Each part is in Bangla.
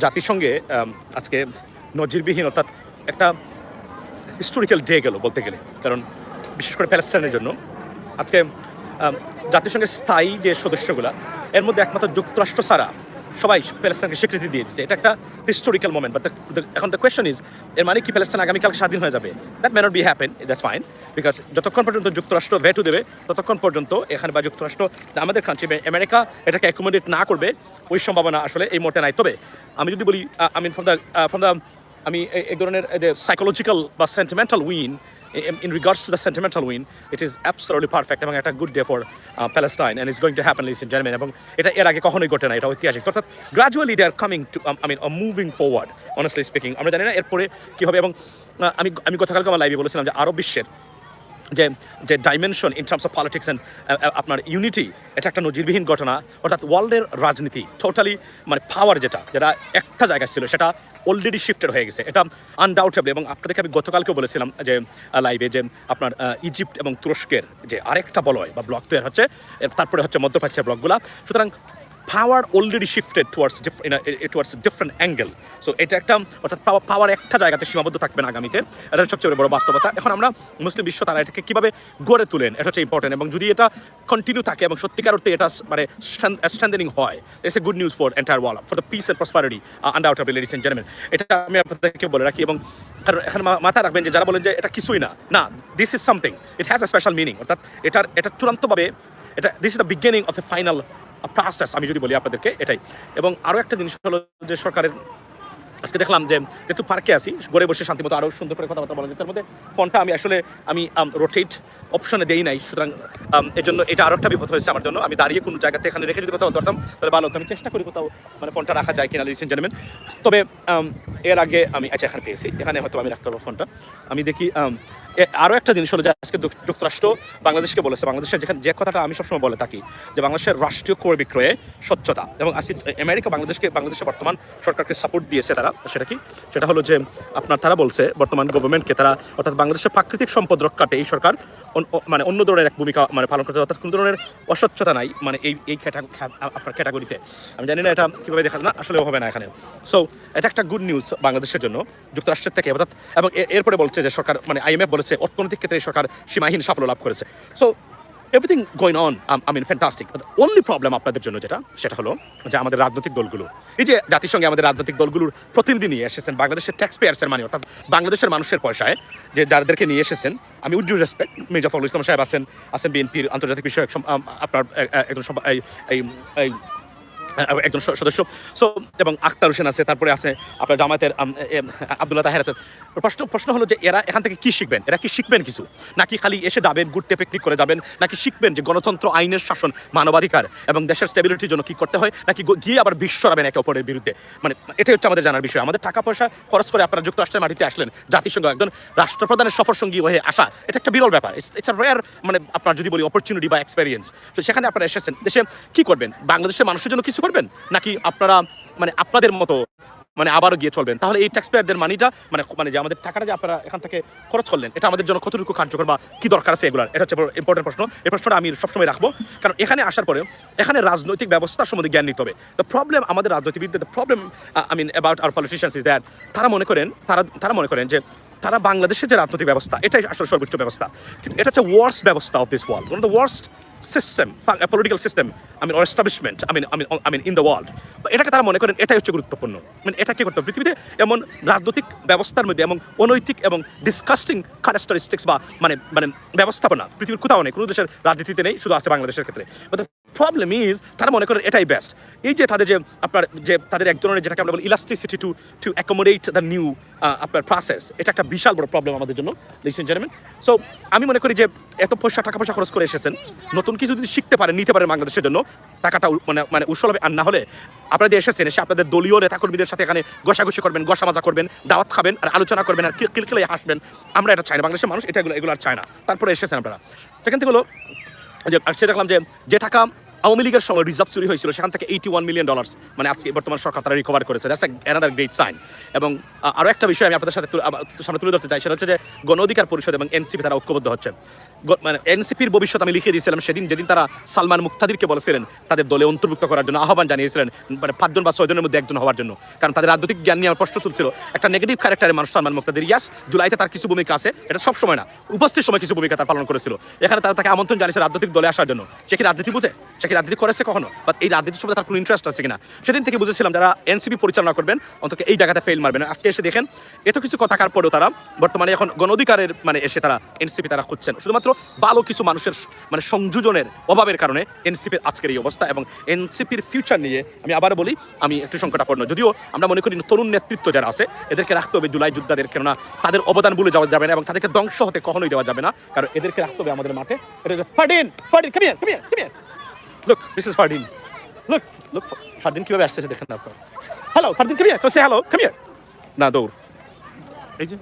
জাতিসংঘে আজকে নজিরবিহীন অর্থাৎ একটা হিস্টোরিক্যাল ডে গেল বলতে গেলে, কারণ বিশেষ করে প্যালেস্টাইনের জন্য আজকে জাতিসংঘের স্থায়ী যে সদস্যগুলা এর মধ্যে একমাত্র যুক্তরাষ্ট্র ছাড়া সবাই প্যালেস্টাইনকে স্বীকৃতি দিয়ে দিচ্ছে। এটা একটা হিস্টোরিক্যাল মোমেন্ট। বাট এখন দ্য কোয়েশ্চন ইজ, এর মানে কি প্যালেস্টাইন আগামীকাল স্বাধীন হয়ে যাবে? That may not be happen, that's fine, because যতক্ষণ পর্যন্ত যুক্তরাষ্ট্র ভেটো দেবে ততক্ষণ পর্যন্ত এখানে বা যুক্তরাষ্ট্র আমাদের কান্ট্রি আমেরিকা এটাকে অ্যাকোমোডেট না করবে ওই সম্ভাবনা আসলে এই মুহূর্তে নাই। তবে আমি যদি বলি ফ্রম দ্য আমি এক ধরনের সাইকোলজিক্যাল বা sentimental win, in regards to the sentimental win, it is absolutely perfect এবং একটা good day for Palestine and it's going to happen, ladies and gentlemen, এবং এটা এর আগে কখনোই ঘটে না, এটা ঐতিহাসিক। অর্থাৎ gradually they are coming to moving forward, honestly speaking. আমরা জানি না এরপরে কী হবে। এবং আমি গতকালকে আমার লাইভে বলেছিলাম যে আরব বিশ্বের যে dimension in terms of politics and আপনার ইউনিটি, এটা একটা নজিরবিহীন ঘটনা। অর্থাৎ ওয়ার্ল্ডের রাজনীতি টোটালি পাওয়ার যেটা একটা জায়গায় ছিল সেটা অলরেডি শিফটেড হয়ে গেছে, এটা আনডাউটেবল। এবং আপনাদেরকে আমি গতকালকে বলেছিলাম যে লাইভে যে আপনার ইজিপ্ট এবং তুরস্কের যে আরেকটা বলয় বা ব্লক তৈরি হচ্ছে, তারপরে হচ্ছে মধ্যপ্রাচ্যের ব্লকগুলা। সুতরাং power already shifted towards different angle. So এটা একটা অর্থাৎ পাওয়ার একটা জায়গাতে সীমাবদ্ধ থাকবে না আগামীতে, এটা সবচেয়ে বড় বাস্তবতা। এখন আমরা মুসলিম বিশ্ব তারা এটাকে কীভাবে গড়ে তোলেন এটা হচ্ছে ইম্পর্টেন্ট। এবং যদি এটা কন্টিনিউ থাকে এবং সত্যিকার অর্থে এটা মানে স্ট্রেন্থেনিং হয়, it's a good news for entire world, for the peace and prosperity undoubtedly, ladies and gentleman. এটা আমি আপনাদেরকে বলে রাখি। এবং এখন মাথায় রাখবেন যে যারা বলেন যে এটা কিছুই না, this is something, it has a special meaning. অর্থাৎ এটা চূড়ান্তভাবে this is the beginning of A final process, আমি যদি বলি আপনাদেরকে এটাই। এবং আরও একটা জিনিস হলো যে সরকারের আজকে দেখলাম যে যেহেতু পার্কে আসি, ঘরে বসে শান্তিমতো আরও সুন্দর করে কথাবার্তা বলা যায়। তার মধ্যে ফোনটা আমি রোটেট অপশনে দেই নাই, সুতরাং এর জন্য এটা আরও একটা বিপদ হয়েছে আমার জন্য। আমি দাঁড়িয়ে কোনো জায়গাতে এখানে রেখে যদি কথা বলতে পারতাম তাহলে ভালো হতো। আমি চেষ্টা করি কোথাও ফোনটা রাখা যায় কিনা, লিসেন জেন্টলম্যান। তবে এর আগে আমি এখানে পেয়েছি, এখানে হয়তো আমি রাখতে পারবো ফোনটা। আমি দেখি আরও একটা জিনিস হলো যে আজকে যুক্তরাষ্ট্র বাংলাদেশকে বলেছে, বাংলাদেশের যে কথাটা আমি সবসময় বলে থাকি যে বাংলাদেশের রাষ্ট্রীয় ক্রয় বিক্রয়ে স্বচ্ছতা। এবং আজকে আমেরিকা বাংলাদেশের বর্তমান সরকারকে সাপোর্ট দিয়েছে তারা। সেটা হলো যে তারা বলছে বর্তমান গভর্নমেন্টকে, তারা অর্থাৎ বাংলাদেশের প্রাকৃতিক সম্পদ রক্ষাতে এই সরকার অন্য ধরনের এক ভূমিকা পালন করতে, অর্থাৎ কোনো ধরনের অস্বচ্ছতা নাই এই আপনার ক্যাটাগরিতে। আমি জানি না এটা কীভাবে দেখা না, আসলে হবে না এখানে। সো এটা একটা গুড নিউজ বাংলাদেশের জন্য যুক্তরাষ্ট্রের থেকে। অর্থাৎ এবং এরপরে বলছে যে সরকার IMF বলেছে অর্থনৈতিক ক্ষেত্রে সরকার সীমাহীন সাফল্য লাভ করেছে। So everything going on fantastic. Only problem আপনাদের জন্য সেটা হলো যে আমাদের রাজনৈতিক দলগুলো, এই যে জাতিসংঘে আমাদের রাজনৈতিক দলগুলোর প্রতিনিধি নিয়ে এসেছেন বাংলাদেশের ট্যাক্স পেয়ার্সের মানে, অর্থাৎ বাংলাদেশের মানুষের পয়সায় যে যাদেরকে নিয়ে এসেছেন। আমি with due respect, Mirza Fakhrul Islam Saheb আছেন বিএনপির আন্তর্জাতিক বিষয়ক আপনার একজন সদস্য। সো এবং আখতার হোসেন আছে, তারপরে আছে আপনার জামায়াতের আব্দুল্লাহ তাহের আছে। প্রশ্ন হলো যে এরা এখান থেকে কি শিখবেন? এরা কি শিখবেন কিছু, নাকি খালি এসে যাবেন, ঘুরতে পিকনিক করে যাবেন, নাকি শিখবেন যে গণতন্ত্র, আইনের শাসন, মানবাধিকার এবং দেশের স্টেবিলিটির জন্য কি করতে হয়, নাকি গিয়ে আবার বিষ ছড়াবেন একে অপরের বিরুদ্ধে? এটাই হচ্ছে আমাদের জানার বিষয়। আমাদের টাকা পয়সা খরচ করে আপনারা যুক্তরাষ্ট্রের মাটিতে আসলেন, জাতিসংঘ একজন রাষ্ট্রপ্রধানের সফর সঙ্গী হয়ে আসা, এটা একটা বিরল ব্যাপার। ইটস আ রেয়ার আপনার যদি বলি অপরচুনিটি বা এক্সপেরিয়েন্স। তো সেখানে আপনারা এসেছেন, দেশে কি করবেন? বাংলাদেশের মানুষের জন্য কিছু করবেন, নাকি আপনারা আপনাদের মতো আবারও গিয়ে চলবেন? তাহলে এই ট্যাক্স পেয়ারদের মানিটা যে আমাদের টাকাটা যে আপনারা এখান থেকে খরচ করলেন, এটা আমাদের জন্য কতটুকু কার্যকর বা কি দরকার আছে এগুলার? এটা হচ্ছে ইম্পর্টেন্ট প্রশ্ন। এই প্রশ্নটা আমি সবসময় রাখবো, কারণ এখানে আসার পরে এখানে রাজনৈতিক ব্যবস্থা সম্বন্ধে জ্ঞান নিতে হবে। দ্য প্রবলেম আমাদের রাজনীতিবিদদের, the problem about our politicians is that তারা মনে করেন যে তারা বাংলাদেশের যে রাজনৈতিক ব্যবস্থা এটাই আসলে সর্বোচ্চ ব্যবস্থা, কিন্তু এটা হচ্ছে ওয়ার্স্ট ব্যবস্থা of this world, one of the worst system, political system or establishment in the world। এটাকে তারা মনে করেন এটাই হচ্ছে গুরুত্বপূর্ণ। এটা কি করতে হবে পৃথিবীতে? এমন রাজনৈতিক ব্যবস্থার মধ্যে এমন অনৈতিক এবং ডিসকাস্টিং ক্যারেক্টারিস্টিক্স বা ব্যবস্থাপনা পৃথিবীর কোথাও নেই, কোনো দেশের রাজনীতিতে নেই, শুধু আছে বাংলাদেশের ক্ষেত্রে। প্রবলেম ইজ তারা মনে করেন এটাই বেস্ট। এই যে তাদের এক ধরনের যেটাকে আমরা বলি elasticity to accommodate the new আপনার প্রসেস, এটা একটা বিশাল বড় প্রবলেম আমাদের জন্য, লিডিস এন্ড জেন্টলম্যান। সো আমি মনে করি যে এত টাকা পয়সা খরচ করে এসেছেন, নতুন কিছু যদি শিখতে পারেন, নিতে পারেন বাংলাদেশের জন্য, টাকাটা উৎসল হবে। আর না হলে আপনারা এসেছেন, এসে আপনাদের দলীয় নেতাকর্মীদের সাথে এখানে ঘষাঘষি করবেন, মাজা করবেন, দাওয়াত খাবেন আর আলোচনা করবেন আর কিলকিলে হাসবেন। আমরা এটা চাই না, বাংলাদেশের মানুষ এগুলো আর চায় না। তারপরে এসেছেন আপনারা, সেখান থেকে হলো যে দেখলাম যে টাকা আওয়ামী লীগের সময় রিজার্ভ চুরি হয়েছিল, সেখান থেকে $81 মিলিয়ন, মানে আজকে বর্তমান সরকার তারা রিকভার করেছে। That's another great sign. এবং আরও একটা বিষয় আমি আপনাদের সাথে সামনে তুলে ধরতে চাই, সেটা হচ্ছে যে গণ অধিকার পরিষদ এবং এনসিপি তারা ঐক্যবদ্ধ হচ্ছেন। মানে এনসিপির ভবিষ্যৎ আমি লিখে দিয়েছিলাম যেদিন তারা সালমান মুক্তাদিরকে বলেছিলেন তাদের দলে অন্তর্ভুক্ত করার জন্য, আহ্বান জানিয়েছিলেন মানে 5 জন বা 6 জনের মধ্যে একজন হওয়ার জন্য, কারণ তাদের রাজনৈতিক জ্ঞান নিয়ে আমার প্রশ্ন তুলছিল। একটা নেগেটিভ ক্যারেক্টারের মানুষ সালমান মুক্তাদির, ইয়াস জুলাইতে তার কিছু ভূমিকা আছে, এটা সব সময় না, উপস্থিত সময় কিছু ভূমিকা তার পালন করেছিল। এখানে তারা তাকে আমন্ত্রণ জানিয়েছে রাজনৈতিক দলে আসার জন্য। সে কি রাজনীতি বুঝে? সে কি রাজনীতি করেছে কখনো? বা এই রাজনীতির সময় তার কোনো ইন্টারেস্ট আছে কিনা? সেদিন থেকে বুঝেছিলাম যারা এনসিপি পরিচালনা করবেন অন্তত এই জায়গাতে ফেল মারবেন। আজকে এসে দেখেন এত কিছু কথা থাকার পরেও তারা বর্তমানে এখন গণ অধিকারের মানে এসে তারা এনসিপি তারা খুঁজছেন শুধুমাত্র ভালো কিছু মানুষের মানে সংযোজনের অভাবের কারণে এনসিপির আজকের এই অবস্থা। এবং এনসিপির ফিউচার নিয়ে আমি আবার বলি, আমি একটু সংকটাপন্ন। যদিও আমরা মনে করি তরুণ নেতৃত্ব যারা আছে এদেরকে রাখতে হবে জুলাই যোদ্ধাদের, কেননা তাদের অবদান ভুলে যাওয়া যাবে না এবং তাদেরকে ধ্বংস হতে কখনোই দেওয়া যাবে না, কারণ এদেরকে রাখতে হবে আমাদের মাঠে। Fardin, come here. Look, this is Fardin. Look, Fardin কিভাবে আসছে দেখেন না আপনারা। Hello Fardin, come here. Say hello, come here. না দৌড়। এই যে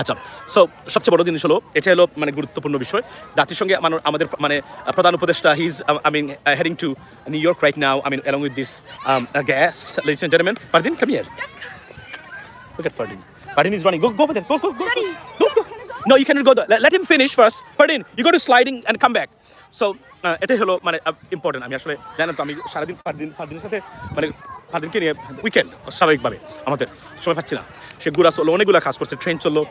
আচ্ছা, সো সবচেয়ে বড় জিনিস হলো এটা হলো মানে গুরুত্বপূর্ণ বিষয়। জাতিসংঘে আমাদের মানে প্রধান উপদেষ্টা he is heading two new York right now, along with this guest, ladies and gentlemen. Fardin, come here. Look at Fardin. Fardin is running. Go over there. Go. No, you cannot go there. Let him finish first. Fardin, you go to sliding and come back. So এটাই হলো মানে ইম্পর্টেন্ট। আমি আসলে জানেন তো আমি সারাদিন ফারদিনের সাথে মানে ফারদিনকে নিয়ে উইকেন্ড স্বাভাবিকভাবে আমাদের সময় পাচ্ছি না। সে ঘুরা চললো, অনেকগুলো কাজ করছে, ট্রেন চললো।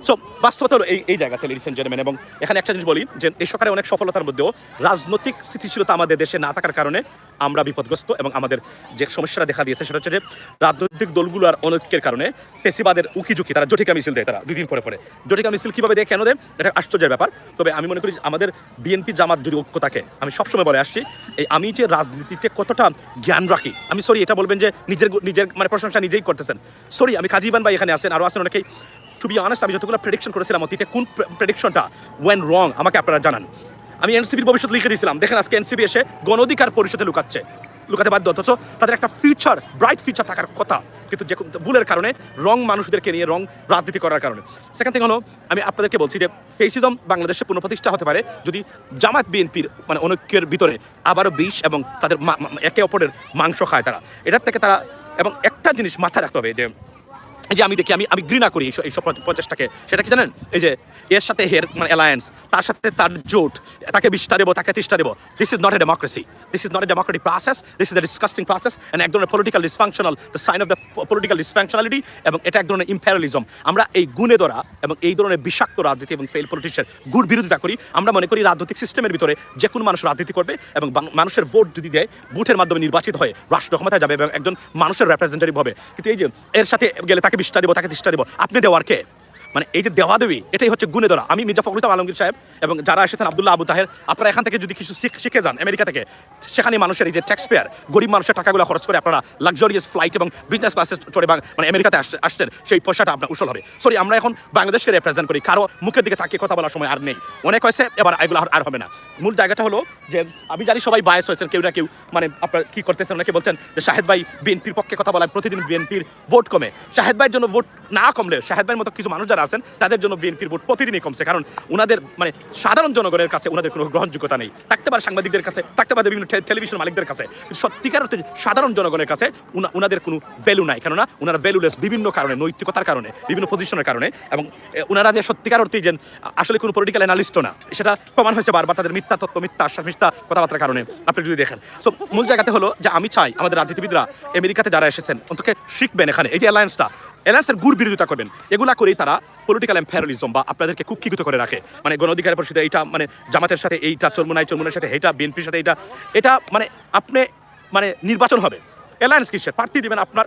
সো বাস্তবতা হলো এই জায়গাতে লেডিস এন্ড জেন্টলম্যান। এবং এখানে একটা জিনিস বলি যে এই সরকারের অনেক সফলতার মধ্যেও রাজনৈতিক স্থিতিশীলতা আমাদের দেশে না থাকার কারণে আমরা বিপদগ্রস্ত। এবং আমাদের যে সমস্যাটা দেখা দিয়েছে সেটা হচ্ছে যে রাজনৈতিক দলগুলোর অনৈক্যের কারণে ফেসিবাদের উকিঝুঁকি তারা জটিকা মিছিল দেয়, তারা 2 দিন পরে জটিকা মিছিল কীভাবে দেয়, কেন দেয়, এটা আশ্চর্যের ব্যাপার। তবে আমি মনে করি আমাদের বিএনপি জামাত যদি ঐক্য থাকে, আমি সবসময় বলে আসছি আমি যে রাজনীতিতে কতটা জ্ঞান রাখি, আমি সরি এটা বলবেন যে নিজের মানে প্রশংসা নিজেই করতেছেন, সরি আমি কাজী ইবান ভাই এখানে আছেন, আরও আছেন অনেকেই। টু বি অনেস্ট, আমি যতগুলো প্রেডিকশন করেছিলাম অতীতে কোন প্রেডিকশনটা ওয়েন রং আমাকে আপনারা জানান। আমি এনসিপির ভবিষ্যৎ লিখে দিয়েছিলাম, দেখেন আজকে এনসিপি এসে গণ অধিকার পরিষদে লুকাতে বাধ্য, অথচ তাদের একটা ফিউচার ব্রাইট ফিউচার থাকার কথা, কিন্তু যে ভুলের কারণে রং মানুষদেরকে নিয়ে রং রাজনীতি করার কারণে। সেকেন্ড থিং হলো আমি আপনাদেরকে বলছি যে ফেসিজম বাংলাদেশে পুনঃপ্রতিষ্ঠা হতে পারে যদি জামাত বিএনপির মানে অনৈক্যের ভিতরে আবারও বিষ এবং তাদের একে অপরের মাংস খায় তারা, এটার থেকে তারা। এবং একটা জিনিস মাথায় রাখতে হবে যে আমি দেখি আমি ঘৃণা করি এইসব প্রচেষ্টাকে, সেটা কি জানেন, এই যে এর সাথে হের মানে অ্যালায়েন্স, তার সাথে তার জোট, তাকে 20টা দেবো তাকে 30টা দেবো। This is not a democracy, this is not a democratic process, this is a disgusting process and এক ধরনের political dysfunctional, the sign of the political dysfunctionality. এবং এটা এক ধরনের ইম্পেরিয়ালিজম। আমরা এই গুণে ধরা এবং এই ধরনের বিষাক্ত রাজনীতি এবং ফেল পলিটিশিয়ান গুড় বিরোধিতা করি। আমরা মনে করি রাজনৈতিক সিস্টেমের ভিতরে যে কোনো মানুষ রাজনীতি করবে এবং মানুষের ভোট যদি দেয়, ভোটের মাধ্যমে নির্বাচিত হয়ে রাষ্ট্র ক্ষমতায় যাবে এবং একজন মানুষের রিপ্রেজেন্টেটিভ হবে। কিন্তু এই যে এর সাথে গেলে তাকে 20টা দেবো তাকে 30টা দেবো, আপনি দেওয়ার কে? মানে এই যে দেওয়া দেবী, এটাই হচ্ছে গুণে ধরা। আমি মির্জা ফখরুল ইসলাম আলমগীর সাহেব এবং যারা এসেছেন আব্দুল্লাহ আবু তাহের, আপনারা এখান থেকে যদি কিছু শিখে যান আমেরিকা থেকে, সেখানে মানুষের এই যে ট্যাক্স পেয়ার গরিব মানুষের টাকাগুলো খরচ করে আপনারা লাক্সারিয়াস ফ্লাইট এবং বিজনেস ক্লাসে চড়ে মানে আমেরিকাতে আসছেন, সেই পয়সাটা আপনার উসল হবে। সরি, আমরা এখন বাংলাদেশকে রিপ্রেজেন্ট করি, কারো মুখের দিকে তাকিয়ে কথা বলার সময় আর নেই, অনেক হয়েছে, এবার এগুলো আর হবে না। মূল জায়গাটা হলো যে আমি জানি সবাই বায়াস হয়েছেন, কেউ না কেউ মানে আপনার কি করতেছেন, অনেকে বলছেন যে শাহেদ ভাই বিএনপির পক্ষে কথা বলায় প্রতিদিন বিএনপির ভোট কমে। শাহেদ ভাইয়ের জন্য ভোট না কমলে শাহেদ ভাইয়ের মতো কিছু মানুষ যারা আছেন তাদের জন্য বিএনপির ভোট প্রতিদিনই কমছে, কারণ ওনাদের মানে সাধারণ জনগণের কাছে ওনাদের কোনো গ্রহণযোগ্যতা নেই। থাকতে পারে সাংবাদিকদের কাছে, থাকতে পারে বিভিন্ন টেলিভিশন মালিকদের কাছে, কিন্তু সত্যিকার অর্থে সাধারণ জনগণের কাছে ওনাদের কোনো ভ্যালু নাই, কেননা ওনারা ভ্যালুলেস বিভিন্ন কারণে, নৈতিকতার কারণে, বিভিন্ন পজিশনের কারণে। এবং ওনারা যে সত্যিকার অর্থেই যে আসলে কোনো পলিটিক্যাল অ্যানালিস্টও না, সেটা প্রমাণ হয়েছে বারবার তাদের মিথ্যা তত্ত্ব, মিথ্যা আশ্বাস, মিথ্যা কথাবার্তার কারণে। আপনি যদি দেখেন, সো মূল জায়গাতে হলো যে আমি চাই আমাদের রাজনীতিবিদরা আমেরিকাতে যারা এসেছেন অন্তত শিখবেন এখানে এই যে অ্যালায়েন্সের গুড় বিরোধিতা করবেন। এগুলা করেই তারা পলিটিক্যাল এম্পায়ারিজম বা আপনাদেরকে কুক্ষিগত করে রাখে। মানে গণ অধিকার পরিষদে এইটা, মানে জামাতের সাথে এইটা, চরমুনার সাথে এইটা, বিএনপির সাথে এটা মানে আপনি মানে নির্বাচন হবে, অ্যালায়েন্স কিসের, প্রার্থী দিবেন আপনার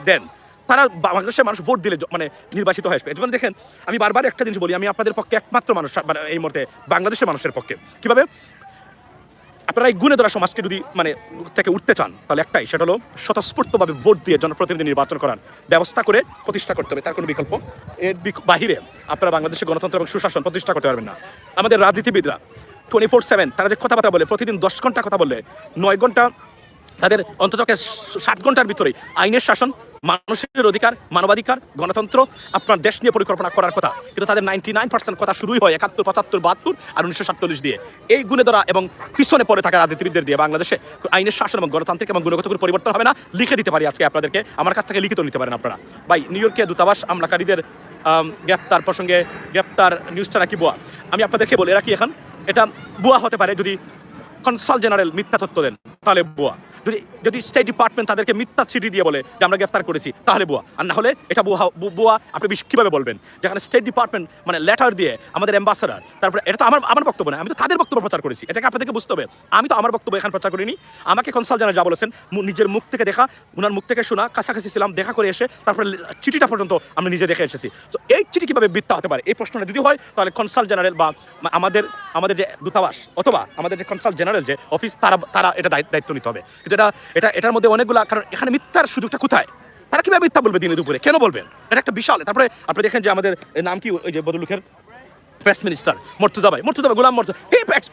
দেন, তারা বাংলাদেশের মানুষ ভোট দিলে মানে নির্বাচিত হয়ে আসবে। যেমন দেখেন, আমি বারবার একটা জিনিস বলি, আমি আপনাদের পক্ষে একমাত্র মানুষ মানে এই মুহূর্তে বাংলাদেশের মানুষের পক্ষে। কিভাবে আপনারা এই গুণে ধরা সমাজকে যদি মানে থেকে উঠতে চান, তাহলে একটাই, সেটা হলো স্বতঃস্ফূর্তভাবে ভোট দিয়ে জনপ্রতিনিধি নির্বাচন করার ব্যবস্থা করে প্রতিষ্ঠা করতে হবে, তার কোনো বিকল্প এর বাহিরে আপনারা বাংলাদেশের গণতন্ত্র এবং সুশাসন প্রতিষ্ঠা করতে পারবেন না। আমাদের রাজনীতিবিদরা 24/7 তারা যে কথাবার্তা বলে, প্রতিদিন 10 ঘন্টা কথা বললে 9 ঘন্টা তাদের অন্ততকে 60 ঘন্টার ভিতরেই আইনের শাসন, মানুষের অধিকার, মানবাধিকার, গণতন্ত্র, আপনার দেশ নিয়ে পরিকল্পনা করার কথা, কিন্তু তাদের 99% কথা শুরুই হয় 71, 75, 72 আর 1947 দিয়ে। এই গুণে ধরা এবং পিছনে পড়ে থাকা রাজনীতিবিদদের দিয়ে বাংলাদেশে আইনের শাসন এবং গণতান্ত্রিক এবং গুণগত কোনো পরিবর্তন হবে না। লিখে দিতে পারি আজকে আপনাদেরকে, আমার কাছ থেকে লিখিত নিতে পারেন আপনারা। ভাই, নিউ ইয়র্কে দূতাবাস হামলাকারীদের গ্রেফতার প্রসঙ্গে গ্রেফতার নিউজটা নাকি ভুয়া। আমি আপনাদেরকে বলে রাখি, এখন এটা ভুয়া হতে পারে যদি কনসাল জেনারেল মিথ্যা তথ্য দেন, তাহলে ভুয়া। যদি স্টেট ডিপার্টমেন্ট তাদেরকে মিথ্যা চিঠি দিয়ে বলে যে আমরা গ্রেফতার করেছি, তাহলে ভুয়া। আর না হলে এটা ভুয়া আপনি কীভাবে বলবেন? যেখানে স্টেট ডিপার্টমেন্ট মানে লেটার দিয়ে আমাদের অ্যাম্বাসাডার, তারপরে এটা তো আমার বক্তব্য না, আমি তো তাদের বক্তব্য প্রচার করেছি, এটাকে আপনাদেরকে বুঝতে হবে। আমি তো আমার বক্তব্য এখানে প্রচার করিনি। আমাকে কনসাল জেনারেল যা বলেছেন, নিজের মুখ থেকে দেখা, ওনার মুখ থেকে শোনা, কাছাকাছি ছিলাম, দেখা করে এসে তারপরে চিঠিটা পর্যন্ত আমরা নিজে দেখে এসেছি। তো এই চিঠি কীভাবে মিথ্যা হতে পারে, এই প্রশ্নটা যদি হয়, তাহলে কনসাল জেনারেল বা আমাদের যে দূতাবাস অথবা আমাদের যে কনসাল জেনারেল যে অফিস, তারা এটা দায়িত্ব নিতে হবে। কিন্তু এটার মধ্যে অনেকগুলা, কারণ এখানে মিথ্যার সুযোগটা কোথায়? তারা কিভাবে মিথ্যা বলবে দিনে দুপুরে? কেন বলবেন? এটা একটা বিশাল। তারপরে আপনি দেখেন যে আমাদের নাম কি, ওই যে বদলুকের প্রেস মিনিস্টার মর্তুজা ভাই গোলাম মর্তুজা,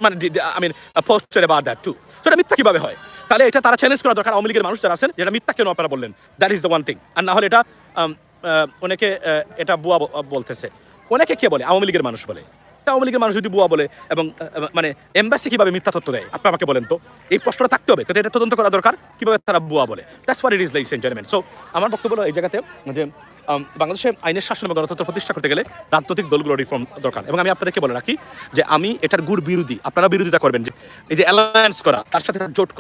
মানে I mean posted about that too. তো এটা মিথ্যা কিভাবে হয়? তাহলে এটা তারা চ্যালেঞ্জ করা দরকার, আওয়ামী লীগের মানুষ যারা আছেন, যেটা মিথ্যা কেন আপনারা বললেন। That is the one thing. আর না হলে এটা অনেকে এটা বুয়া বলতেছে। অনেকে কে বলে? আওয়ামী লীগের মানুষ বলে। আওয়ামী লীগের মানুষ যদি বুয়া বলে এবং মানে এমবাসি কিভাবে মিথ্যা তথ্য দেয়, আপনি আমাকে বলেন তো। এই প্রশ্নটা থাকতে হবে, কিন্তু এটা তদন্ত করা দরকার কিভাবে তারা বুয়া বলে। That's what it is, ladies and gentleman. So আমার বক্তব্য হলো এই জায়গাতে যে বাংলাদেশে আইনের শাসন এবং গণতন্ত্র প্রতিষ্ঠা করতে গেলে রাজনৈতিক দলগুলো রিফর্ম দরকার। এবং আমি আপনাদেরকে বলে রাখি যে আমি এটার গুড় বিরোধী। আপনারা বিরোধিতা করবেন যে এই যে অ্যালায়েন্স করা, তার সাথে জোট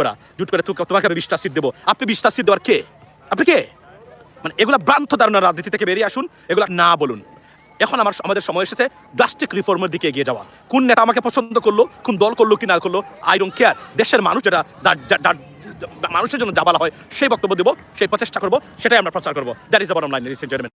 করে তোমাকে আমি 20টা সিট দেবো। আপনি 20টা সিট দেওয়ার কে? আপনি কে? মানে এগুলা ভ্রান্ত ধারণা, রাজনীতি থেকে বেরিয়ে আসুন, এগুলা না বলুন। এখন আমাদের সময় এসেছে ড্রাস্টিক রিফর্মের দিকে এগিয়ে যাওয়া। কোন নেতা আমাকে পছন্দ করলো, কোন দল করলো কি না করলো, আই ডোন্ট কেয়ার। দেশের মানুষ যেটা মানুষের জন্য যা বলা হয় সেই বক্তব্য দেবো, সেই প্রচেষ্টা করবো, সেটাই আমরা প্রচার করবো। That is the bottom line, ladies and gentleman.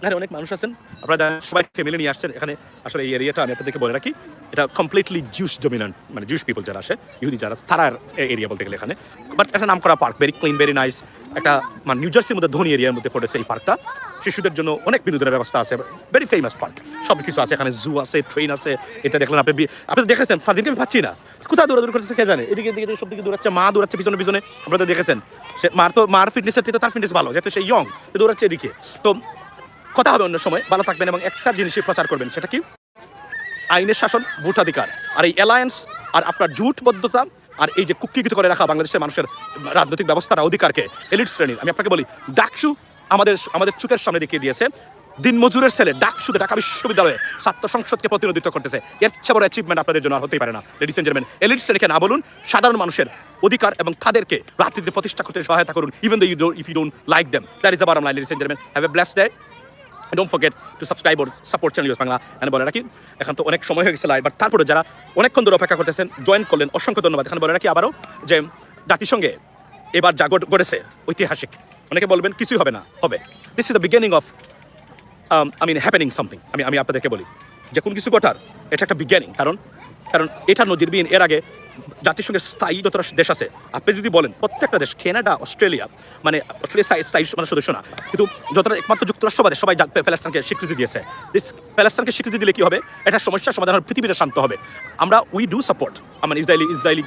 এখানে অনেক মানুষ আছেন, আপনারা সবাই ফ্যামিলি নিয়ে আসছেন এখানে। আসলে এই এরিয়াটা আমি আপনাদেরকে বলে রাখি, এটা কমপ্লিটলি জুস ডমিনেন্ট, মানে জুস পিপল যারা আসে, ইহুদি যারা, তারার এরিয়া বলতে গেলে এখানে। বাট একটা নাম করা park, very clean, very nice. একটা মানে নিউ জার্সির মধ্যে ধনী এরিয়ার মধ্যে পড়েছে এই পার্কটা। শিশুদের জন্য অনেক বিনোদনের ব্যবস্থা আছে, ভেরি ফেমাস পার্ক, সব কিছু আছে এখানে। জু আছে, ট্রেন আছে। এটা দেখলেন আপনি দেখেছেন। ফারদিনকে আমি পাচ্ছি না, কোথায় দৌড়াদৌড়ি করতেছে কে জানে। এদিকে সব দিকে দৌড়াচ্ছে, মা দৌড়াচ্ছে পিছনে। আপনারা দেখেছেন সে মার ফিটনেসের চেয়ে তার ফিটনেস ভালো, যেহেতু সে ইয়ং, দৌড়াচ্ছে এদিকে। তো কথা হবে অন্য সময়। ভালো থাকবেন এবং একটা জিনিসই প্রচার করবেন, সেটা কি? আইনের শাসন, ভোটাধিকার, আর এই অ্যালায়েন্স, আর আপনার জুটবদ্ধতা, আর এই যে কুক্ষিগত করে রাখা বাংলাদেশের মানুষের রাজনৈতিক ব্যবস্থার অধিকারকে এলিট শ্রেণীর। আমি আপনাকে বলি, ডাকসু আমাদের চোখের সামনে দেখিয়ে দিয়েছে দিনমজুরের ছেলে ডাকসুকে ঢাকা বিশ্ববিদ্যালয়ে ছাত্র সংসদকে প্রতিনিধিত্ব করতেছে। এর চেয়ে বড় অ্যাচিভমেন্ট আপনাদের জন্য আর হতেই পারে না। লেডিস এন্ড জেন্টলম্যান, এলিট শ্রেণীকে না বলুন, সাধারণ মানুষের অধিকার এবং তাদেরকে রাজনীতি প্রতিষ্ঠা করতে সহায়তা করুন, even though if you don't like them. That is the bottom line, ladies and gentleman. Have a blessed day. Don't forget to subscribe or support channel news Bangla. এখানে বলে রাখি, এখন তো অনেক সময় হয়ে গেছে লাইভ, বাট তারপরে যারা অনেকক্ষণ ধরে অপেক্ষা করতেছেন, জয়েন করলেন, অসংখ্য ধন্যবাদ। এখানে বলে রাখি আবারও যে জাতিসংঘে এবার যা ঘটেছে ঐতিহাসিক। অনেকে বলবেন কিছুই হবে না, হবে। This is the beginning of happening something. আমি আপনাদেরকে বলি, যে কোনো কিছু ঘটার এটা একটা বিজ্ঞানী, কারণ এটা নজিরবিহীন। এর আগে জাতিসংঘের স্থায়ী যত দেশ আছে, আপনি যদি বলেন প্রত্যেকটা দেশ, কানাডা, অস্ট্রেলিয়া, মানে অস্ট্রেলিয়া স্থায়ী মানে সদস্য না, কিন্তু যতটা একমাত্র যুক্তরাষ্ট্রবাদে সবাই প্যালেস্টাইনকে স্বীকৃতি দিয়েছে। প্যালেস্টাইনকে স্বীকৃতি দিলে কি হবে? এটা সমস্যার সমাধান হবে, পৃথিবীটা শান্ত হবে। আমরা we do support Israeli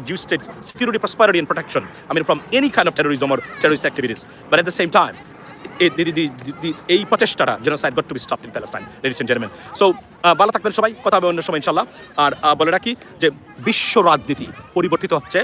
Jewish states security, prosperity and protection, from any kind of terrorism or terrorist activities, but at the same time এই প্রচেষ্টাটা genocide got to be stopped in Palestine, ladies and gentleman. So ভালো থাকবেন সবাই, কথা হবে অন্য সময় ইনশাল্লাহ। আর বলে রাখি যে বিশ্ব রাজনীতি পরিবর্তিত হচ্ছে।